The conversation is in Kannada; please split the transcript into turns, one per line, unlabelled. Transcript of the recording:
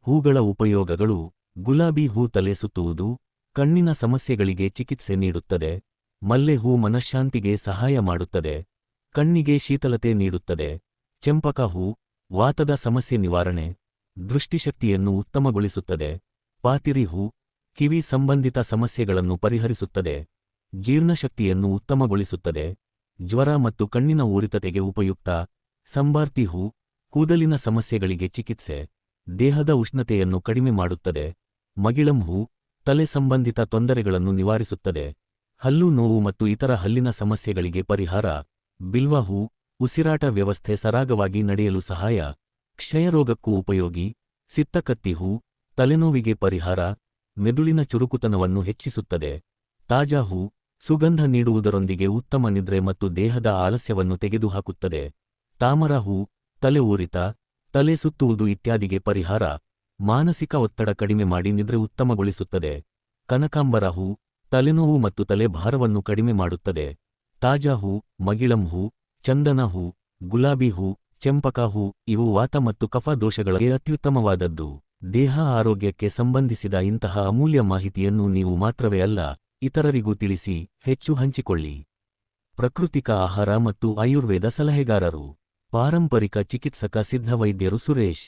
ಹೂಗಳ ಉಪಯೋಗಗಳು: ಗುಲಾಬಿ ಹೂ ತಲೆ ಸುತ್ತುವುದು, ಕಣ್ಣಿನ ಸಮಸ್ಯೆಗಳಿಗೆ ಚಿಕಿತ್ಸೆ ನೀಡುತ್ತದೆ. ಮಲ್ಲೆ ಹೂ ಮನಃಶಾಂತಿಗೆ ಸಹಾಯ ಮಾಡುತ್ತದೆ, ಕಣ್ಣಿಗೆ ಶೀತಲತೆ ನೀಡುತ್ತದೆ. ಚೆಂಪಕ ಹೂ ವಾತದ ಸಮಸ್ಯೆ ನಿವಾರಣೆ, ದೃಷ್ಟಿಶಕ್ತಿಯನ್ನು ಉತ್ತಮಗೊಳಿಸುತ್ತದೆ. ಪಾತಿರಿ ಹೂ ಕಿವಿ ಸಂಬಂಧಿತ ಸಮಸ್ಯೆಗಳನ್ನು ಪರಿಹರಿಸುತ್ತದೆ, ಜೀರ್ಣಶಕ್ತಿಯನ್ನು ಉತ್ತಮಗೊಳಿಸುತ್ತದೆ. ಜ್ವರ ಮತ್ತು ಕಣ್ಣಿನ ಊರಿತತೆಗೆ ಉಪಯುಕ್ತ. ಸಂಬಾರ್ತಿ ಹೂ ಕೂದಲಿನ ಸಮಸ್ಯೆಗಳಿಗೆ ಚಿಕಿತ್ಸೆ, ದೇಹದ ಉಷ್ಣತೆಯನ್ನು ಕಡಿಮೆ ಮಾಡುತ್ತದೆ. ಮಗಿಳಂ ಹೂ ತಲೆ ಸಂಬಂಧಿತ ತೊಂದರೆಗಳನ್ನು ನಿವಾರಿಸುತ್ತದೆ, ಹಲ್ಲು ನೋವು ಮತ್ತು ಇತರ ಹಲ್ಲಿನ ಸಮಸ್ಯೆಗಳಿಗೆ ಪರಿಹಾರ. ಬಿಲ್ವ ಹೂ ಉಸಿರಾಟ ವ್ಯವಸ್ಥೆ ಸರಾಗವಾಗಿ ನಡೆಯಲು ಸಹಾಯ, ಕ್ಷಯರೋಗಕ್ಕೂ ಉಪಯೋಗಿ. ಸಿತ್ತಕತ್ತಿ ಹೂ ತಲೆನೋವಿಗೆ ಪರಿಹಾರ, ಮೆದುಳಿನ ಚುರುಕುತನವನ್ನು ಹೆಚ್ಚಿಸುತ್ತದೆ. ತಾಜಾ ಹೂ ಸುಗಂಧ ನೀಡುವುದರೊಂದಿಗೆ ಉತ್ತಮ ನಿದ್ರೆ ಮತ್ತು ದೇಹದ ಆಲಸ್ಯವನ್ನು ತೆಗೆದುಹಾಕುತ್ತದೆ. ತಾಮರ ಹೂ ತಲೆ ಊರಿತ, ತಲೆ ಸುತ್ತುವುದು ಇತ್ಯಾದಿಗೆ ಪರಿಹಾರ, ಮಾನಸಿಕ ಒತ್ತಡ ಕಡಿಮೆ ಮಾಡಿ ನಿದ್ರೆ ಉತ್ತಮಗೊಳಿಸುತ್ತದೆ. ಕನಕಾಂಬರ ಹೂ ತಲೆನೋವು ಮತ್ತು ತಲೆ ಭಾರವನ್ನು ಕಡಿಮೆ ಮಾಡುತ್ತದೆ. ತಾಜಾ ಹೂ, ಮಗಿಳಂ ಹೂ, ಚಂದನ ಹೂ, ಗುಲಾಬಿ ಹೂ, ಚೆಂಪಕ ಹೂ ಇವು ವಾತ ಮತ್ತು ಕಫ ದೋಷಗಳಿಗೆ ಅತ್ಯುತ್ತಮವಾದದ್ದು. ದೇಹ ಆರೋಗ್ಯಕ್ಕೆ ಸಂಬಂಧಿಸಿದ ಇಂತಹ ಅಮೂಲ್ಯ ಮಾಹಿತಿಯನ್ನು ನೀವು ಮಾತ್ರವೇ ಅಲ್ಲ, ಇತರರಿಗೂ ತಿಳಿಸಿ, ಹೆಚ್ಚು ಹಂಚಿಕೊಳ್ಳಿ. ಪ್ರಾಕೃತಿಕ ಆಹಾರ ಮತ್ತು ಆಯುರ್ವೇದ ಸಲಹೆಗಾರರು, ಪಾರಂಪರಿಕ ಚಿಕಿತ್ಸಕ ಸಿದ್ಧ ವೈದ್ಯರು ಸುರೇಶ್